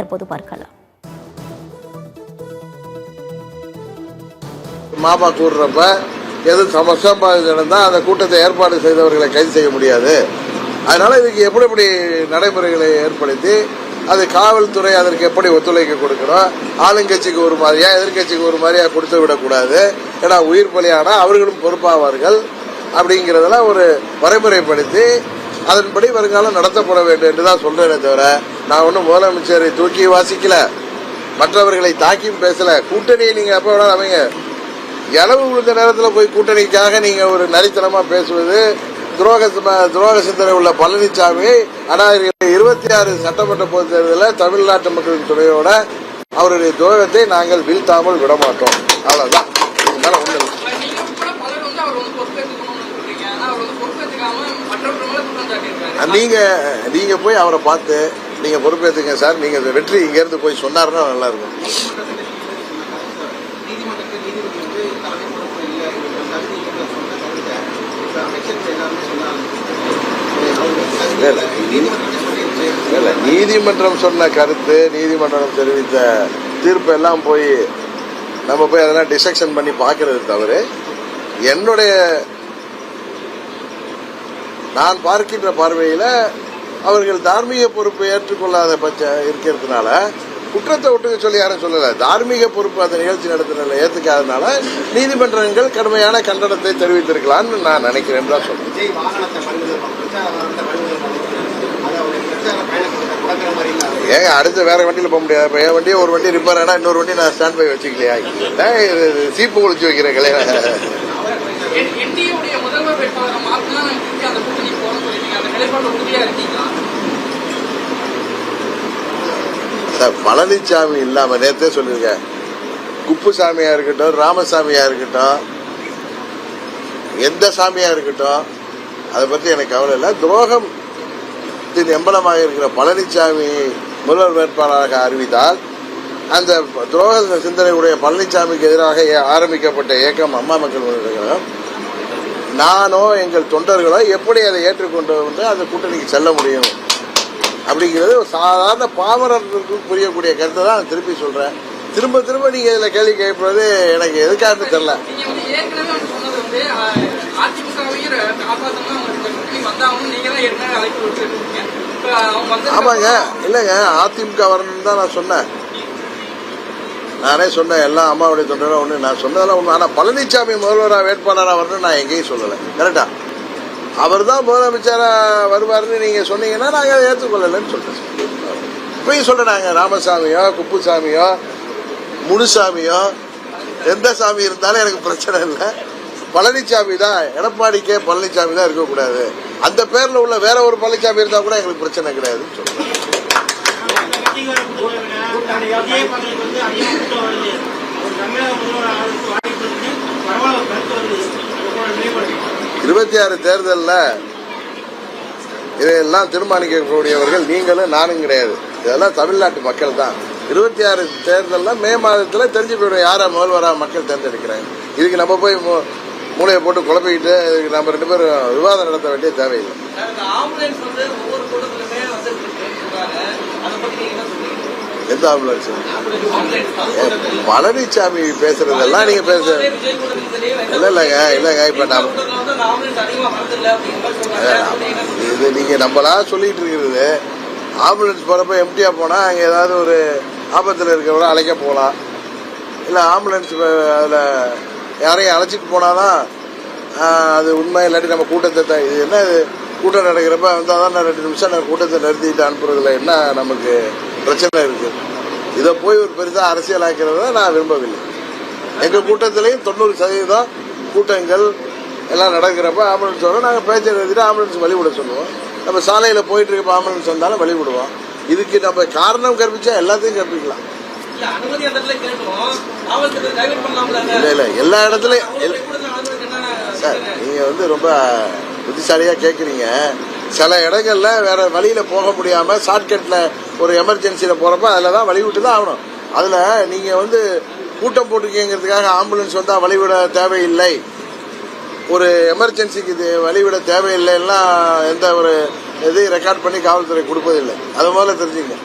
தற்போது பார்க்கலாம். மாமா கூடுறப்ப எது சமஸ்தாபாதி நடந்தால் அந்த கூட்டத்தை ஏற்பாடு செய்தவர்களை கைது செய்ய முடியாது. அதனால இதுக்கு எப்படி நடைமுறைகளை ஏற்படுத்தி அது காவல்துறை அதற்கு எப்படி ஒத்துழைக்க கொடுக்கணும், ஆளுங்கட்சிக்கு ஒரு மாதிரியா எதிர்கட்சிக்கு ஒரு மாதிரியா கொடுத்து விடக்கூடாது. ஏன்னா உயிர் பலியானா அவர்களும் பொறுப்பாவார்கள். அப்படிங்கிறதெல்லாம் ஒரு வரைமுறைப்படுத்தி அதன்படி வருங்காலம் நடத்தப்பட வேண்டும் என்று தான் சொல்றேனே தவிர நான் ஒன்றும் முதலமைச்சரை தூக்கி வாசிக்கல, மற்றவர்களை தாக்கியும் பேசல. கூட்டணியை நீங்க எப்ப வேணாலும் அமைங்க. இளவு விழுந்த நேரத்தில் போய் கூட்டணிக்காக நீங்க ஒரு நரித்தனமா பேசுவது துரோக சிந்தனை உள்ள பழனிசாமி 2026 சட்டமன்ற பொதுத் தேர்தலில் தமிழ்நாட்டு மக்களின் துணையோட அவருடைய துரோகத்தை நாங்கள் வீழ்த்தாமல் விடமாட்டோம். அவ்வளவுதான். நீங்க போய் அவரை பார்த்து நீங்க பொறுப்பேற்றுங்க சார், நீங்க வெற்றி இங்க இருந்து போய் சொன்னாருன்னா நல்லா இருக்கும். நீதிமன்றம் சொன்ன கருத்து, நீதிமன்றம் தெரிவித்த தீர்ப்பு எல்லாம் போய் நம்ம போய் அதெல்லாம் டிசெக்ஷன் பண்ணி பார்க்கறது தவிர என்னுடைய நான் பார்க்கின்ற பார்வையில அவர்கள் தார்மீக பொறுப்பை ஏற்றுக்கொள்ளாத பட்சம் இருக்கிறதுனால குற்றத்தை ஒட்டுக்க சொல்லி யாரும் சொல்லல. தார்மீக பொறுப்பு அந்த நிகழ்ச்சி நடத்தின ஏத்துக்காதனால நீதிமன்றங்கள் கடுமையான கண்டனத்தை தெரிவித்திருக்கலாம்னு நான் நினைக்கிறேன் தான் சொல்றேன். ஏங்க அடுத்து வேற வண்டியில போக முடியாது. என் வண்டியை ஒரு வண்டி ரிப்பேர் ஆனா இன்னொரு வண்டி நான் ஸ்டாண்ட் பை வச்சுக்கலையா? சீப்பு ஒழிச்சு வைக்கிறேன். பழனிசாமி இல்லாம நேரத்தே சொல்லிருக்கேன், குப்புசாமியா இருக்கட்டும், ராமசாமியா இருக்கட்டும், எந்த சாமியா இருக்கட்டும், அதை பத்தி எனக்கு கவலை இல்லை. துரோகத்தின் எம்பலமாக இருக்கிற பழனிசாமி முதல்வர் வேட்பாளராக அறிவித்தால் அந்த துரோக சிந்தனை உடைய பழனிசாமிக்கு எதிராக ஆரம்பிக்கப்பட்ட இயக்கம் அம்மா மக்கள் முன்னேற்றம் நானோ எங்கள் தொண்டர்களோ எப்படி அதை ஏற்றுக்கொண்டு வந்து அந்த கூட்டணிக்கு செல்ல முடியும் அப்படிங்கிறது சாதாரண பாமரர்களுக்கு புரியக்கூடிய கருத்தை தான் திருப்பி சொல்றேன். திரும்ப திரும்ப நீங்க இதுல கேள்வி கேட்பது எனக்கு எதுக்காகன்னு தெரியல. ஆமாங்க, இல்லங்க அதிமுக வரணும்னு தான் நான் சொன்னேன். நானே சொன்னேன் எல்லாம் அம்மாவுடைய தொண்டரும் ஒண்ணு நான் சொன்னதெல்லாம் ஒண்ணு. ஆனா பழனிசாமி முதல்வராக வேட்பாளராக வரணும்னு நான் எங்கேயும் சொல்லலை. கரெக்டா? அவர் தான் முதலமைச்சரா வருவாருன்னு நீங்க சொன்னீங்கன்னா நாங்க அதை ஏற்றுக்கொள்ளலன்னு சொல்றேன். இப்பயும் சொல்றாங்க ராமசாமியோ குப்புசாமியோ முனுசாமியோ எந்த சாமி இருந்தாலும் எனக்கு பிரச்சனை இல்லை. பழனிசாமி தான், எடப்பாடிக்கே பழனிசாமி தான் இருக்கக்கூடாது. அந்த பேர்ல உள்ள வேற ஒரு பழனிசாமி இருந்தா கூட எங்களுக்கு பிரச்சனை கிடையாதுன்னு சொல்றேன். 26 தேர்தலில் இதையெல்லாம் தீர்மானிக்கக்கூடியவர்கள் நீங்களும் நானும் கிடையாது. இதெல்லாம் தமிழ்நாட்டு மக்கள் தான். 26 தேர்தலில் மே மாதத்தில் தெரிஞ்சு போயிடும் யாரை முதல்வராக மக்கள் தேர்ந்தெடுக்கிறாங்க. இதுக்கு நம்ம போய் மூளையை போட்டு குழப்பிக்கிட்டு இதுக்கு நம்ம 2 பேரும் விவாதம் நடத்த வேண்டிய தேவையில்லை. எந்த ஆம்புலன்ஸ்? பழனிசாமி பேசுறதெல்லாம் நீங்க பேச இல்லங்க இப்ப இது நீங்க நம்மளா சொல்லிட்டு இருக்கிறது. ஆம்புலன்ஸ் போறப்ப எம்டியா போனா அங்க ஏதாவது ஒரு ஆபத்துல இருக்கிறவரை அழைக்க போகலாம். இல்ல ஆம்புலன்ஸ் அதுல யாரையும் அழைச்சிட்டு போனாதான் அது உண்மை. இல்லாட்டி நம்ம கூட்டத்தை இது என்ன கூட்டம் நடக்கிறப்ப வந்தாதான் 2 நிமிஷம் கூட்டத்தை நிறுத்திட்டு அனுப்புறதுல என்ன நமக்கு பிரச்சனை இருக்கு? இதை போய் ஒரு பெரிதா அரசியலாக்கிறத நான் விரும்பவில்லை. எங்க கூட்டத்திலையும் 90% கூட்டங்கள் எல்லாம் நடக்கிறப்ப ஆம்புலன்ஸ் வரும். நாங்கள் பேச்சை நிறுத்திட்டு ஆம்புலன்ஸ் வழிவிட சொல்லுவோம். நம்ம சாலையில போயிட்டு இருக்க ஆம்புலன்ஸ் வந்தாலும் வழிவிடுவோம். இதுக்கு நம்ம காரணம் கற்பிச்சா எல்லாத்தையும் கற்பிக்கலாம். இல்ல எல்லா இடத்துலயும் சார் நீங்க ரொம்ப புத்திசாலியா கேக்குறீங்க. சில இடங்கள்ல வேற வழியில போக முடியாம ஷார்ட்கட்ல ஒரு எமர்ஜென்சியில போறப்ப அதுலதான் வழிவிட்டு தான் ஆகணும். அதுல நீங்க கூட்டம் போட்டுக்கங்கிறதுக்காக ஆம்புலன்ஸ் வந்தா வழிவிட தேவையில்லை, ஒரு எமர்ஜென்சிக்கு இது வழிவிட தேவையில்லைன்னா எந்த ஒரு இதையும் ரெக்கார்ட் பண்ணி காவல்துறை கொடுப்பதில்லை. அது முதல்ல தெரிஞ்சுங்க.